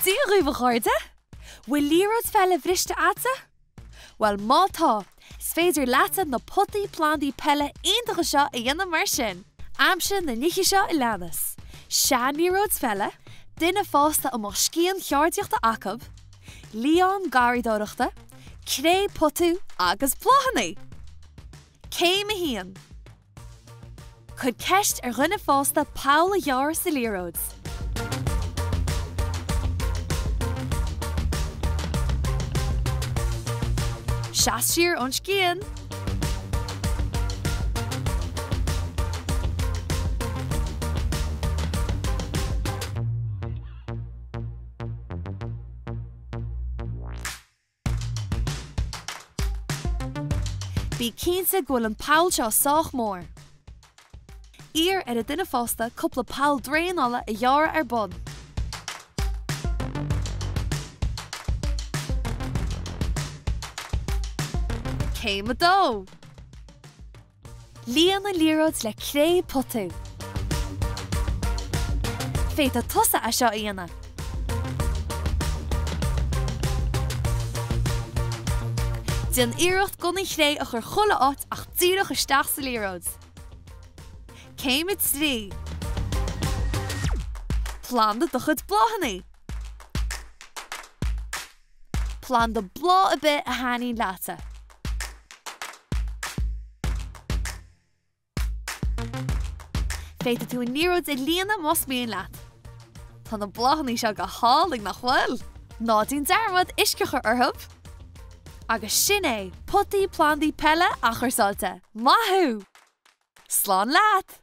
Dí rúbhagharda? Bhfuil liathróid feile bhriste atsa? Well, má tá, is féidir leata na Potaí Plandaí Peile aontacha seo a dhéanamh mar sin. Aimse na nichi seo I leanas. Sean liathróid feile, duine fásta amach scían cheardaíochta acab, líon garídóireachta, cré potú agus phlandaí. Céim a hían. Chud ceist ar rinne fásta Peil a dhearr sa liathróid. Seas siar an scían. Bhí cínsa ghfuil an Peil seo sách mór. Ír ar a duine fásta cúpla Peil dréanála a dhearr ar bon. Céim a dó. Líon na liathróid le cré potú. Féit a tusa a seo aana. Dien iirecht gon I chré a chur cholle áit ach tíirech isteach sa liathróid. Céim a trí. Planda do chud bláthannaí. Planda blá a bit a haní leata. Féit tú an liathróid I líana más mion leat. Tá na bláthannaí seo go hálaigh nach bhfuil. Ná dín dearmad isceach ar orthab. Agus sin é Potaí Plandaí Peile a chuirsáilte. Maithú! Slán leat!